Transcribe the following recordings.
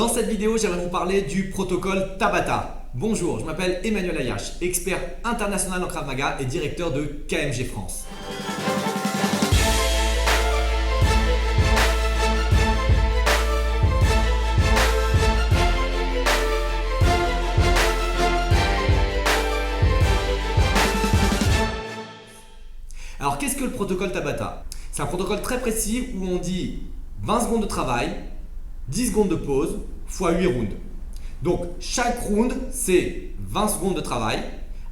Dans cette vidéo, j'aimerais vous parler du protocole Tabata. Bonjour, je m'appelle Emmanuel Ayache, expert international en Krav Maga et directeur de KMG France. Alors, qu'est-ce que le protocole Tabata? C'est un protocole très précis où on dit 20 secondes de travail, 10 secondes de pause, x 8 rounds. Donc, chaque round, c'est 20 secondes de travail.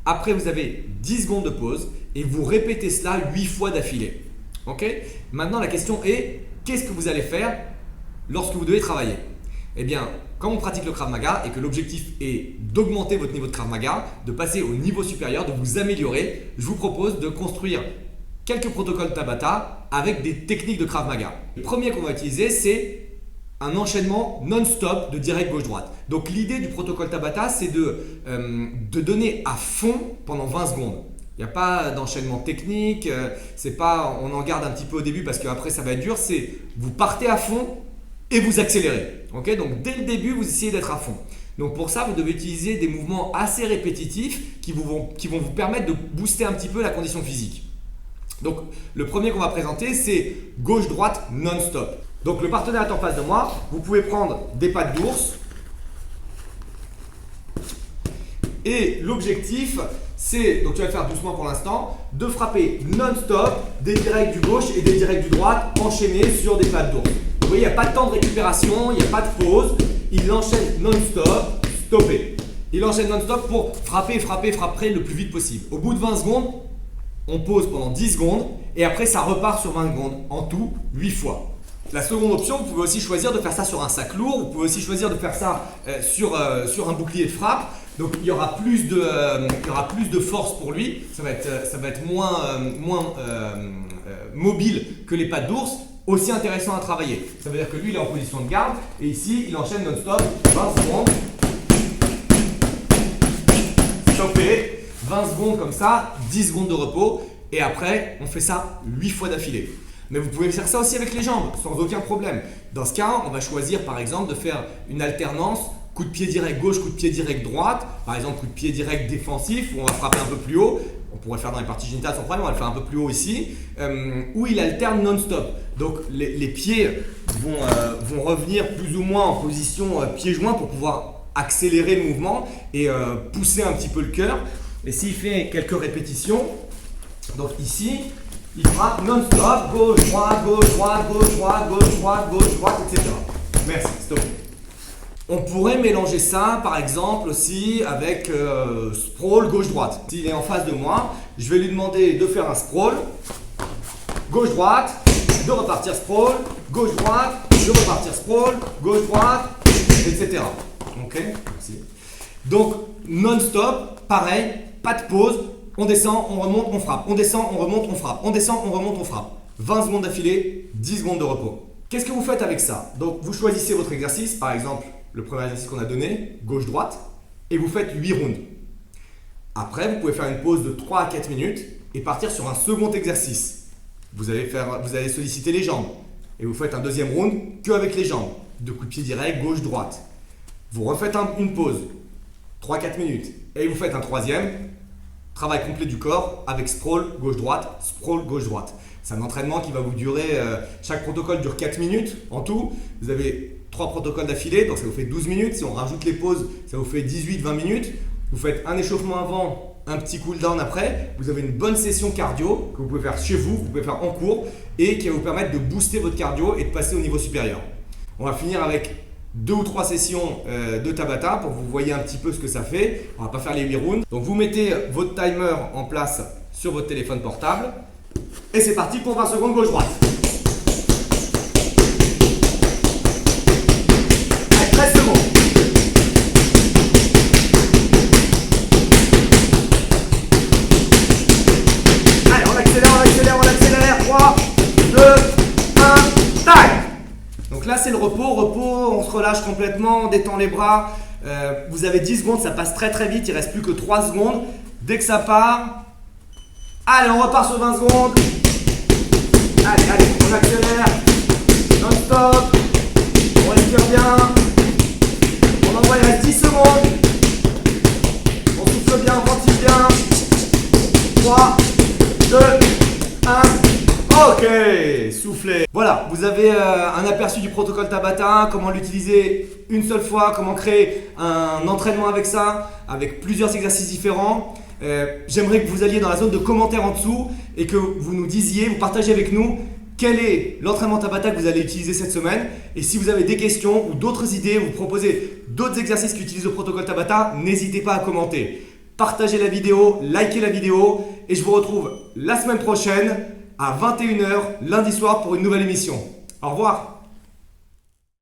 Après, vous avez 10 secondes de pause et vous répétez cela 8 fois d'affilée. Ok? Maintenant, la question est, qu'est-ce que vous allez faire lorsque vous devez travailler? Eh bien, quand on pratique le Krav Maga et que l'objectif est d'augmenter votre niveau de Krav Maga, de passer au niveau supérieur, de vous améliorer, je vous propose de construire quelques protocoles Tabata avec des techniques de Krav Maga. Le premier qu'on va utiliser, c'est un enchaînement non-stop de direct gauche-droite. Donc l'idée du protocole Tabata, c'est de donner à fond pendant 20 secondes. Il n'y a pas d'enchaînement technique, c'est pas on en garde un petit peu au début parce qu'après ça va être dur, c'est vous partez à fond et vous accélérez. Okay? Donc dès le début, vous essayez d'être à fond. Donc pour ça, vous devez utiliser des mouvements assez répétitifs qui vont vous permettre de booster un petit peu la condition physique. Donc le premier qu'on va présenter, c'est gauche-droite non-stop. Donc le partenaire est en face de moi, vous pouvez prendre des pattes d'ours et l'objectif c'est, donc tu vas le faire doucement pour l'instant, de frapper non-stop des directs du gauche et des directs du droite enchaînés sur des pattes d'ours. Vous voyez, il n'y a pas de temps de récupération, il n'y a pas de pause, il enchaîne non-stop, stoppé. Il enchaîne non-stop pour frapper le plus vite possible. Au bout de 20 secondes, on pose pendant 10 secondes et après ça repart sur 20 secondes, en tout 8 fois. La seconde option, vous pouvez aussi choisir de faire ça sur un sac lourd, vous pouvez aussi choisir de faire ça sur un bouclier de frappe. Donc il y aura plus de force pour lui, ça va être moins mobile que les pattes d'ours, aussi intéressant à travailler. Ça veut dire que lui il est en position de garde et ici il enchaîne non-stop 20 secondes. Stoppé, 20 secondes comme ça, 10 secondes de repos et après on fait ça 8 fois d'affilée. Mais vous pouvez faire ça aussi avec les jambes, sans aucun problème. Dans ce cas, on va choisir par exemple de faire une alternance coup de pied direct gauche, coup de pied direct droite. Par exemple, coup de pied direct défensif où on va frapper un peu plus haut. On pourrait le faire dans les parties génitales sans problème, on va le faire un peu plus haut ici. Où il alterne non-stop. Donc les pieds vont revenir plus ou moins en position pieds-joints pour pouvoir accélérer le mouvement et pousser un petit peu le cœur. Et s'il fait quelques répétitions, donc ici, il frappe non-stop, gauche, droite, gauche, droite, gauche, droite, gauche, droite, gauche, droite, etc. Merci, stop. On pourrait mélanger ça, par exemple, aussi avec sprawl gauche-droite. S'il est en face de moi, je vais lui demander de faire un sprawl, gauche-droite, de repartir sprawl, gauche-droite, de repartir sprawl, gauche-droite, etc. Ok, merci. Donc, non-stop, pareil, pas de pause. On descend, on remonte, on frappe. On descend, on remonte, on frappe. On descend, on remonte, on frappe. 20 secondes d'affilée, 10 secondes de repos. Qu'est-ce que vous faites avec ça? Donc, vous choisissez votre exercice. Par exemple, le premier exercice qu'on a donné, gauche-droite. Et vous faites 8 rounds. Après, vous pouvez faire une pause de 3 à 4 minutes et partir sur un second exercice. Vous allez solliciter les jambes. Et vous faites un deuxième round qu'avec les jambes. De coups de pied direct, gauche-droite. Vous refaites une pause. 3-4 minutes. Et vous faites un troisième. Travail complet du corps avec sprawl gauche-droite, sprawl gauche-droite. C'est un entraînement qui va vous durer, chaque protocole dure 4 minutes en tout. Vous avez 3 protocoles d'affilée, donc ça vous fait 12 minutes. Si on rajoute les pauses, ça vous fait 18-20 minutes. Vous faites un échauffement avant, un petit cool-down après. Vous avez une bonne session cardio que vous pouvez faire chez vous, vous pouvez faire en cours et qui va vous permettre de booster votre cardio et de passer au niveau supérieur. On va finir avec 2 ou 3 sessions de Tabata pour que vous voyez un petit peu ce que ça fait. On va pas faire les 8 rounds. Donc vous mettez votre timer en place sur votre téléphone portable et c'est parti pour 20 secondes gauche-droite. Allez, 13 secondes. Allez, on accélère. 3, 2, 1, time. Donc là c'est le repos, on se relâche complètement, on détend les bras. Vous avez 10 secondes, ça passe très vite, il ne reste plus que 3 secondes. Dès que ça part, allez on repart sur 20 secondes. Allez, on accélère, non-stop, on respire bien. soufflez. Voilà, vous avez un aperçu du protocole Tabata, comment l'utiliser une seule fois, comment créer un entraînement avec ça, avec plusieurs exercices différents. J'aimerais que vous alliez dans la zone de commentaires en dessous et que vous nous disiez, vous partagez avec nous quel est l'entraînement Tabata que vous allez utiliser cette semaine. Et si vous avez des questions ou d'autres idées, vous proposez d'autres exercices qui utilisent le protocole Tabata, n'hésitez pas à commenter. Partagez la vidéo, likez la vidéo et je vous retrouve la semaine prochaine à 21 h lundi soir pour une nouvelle émission. Au revoir.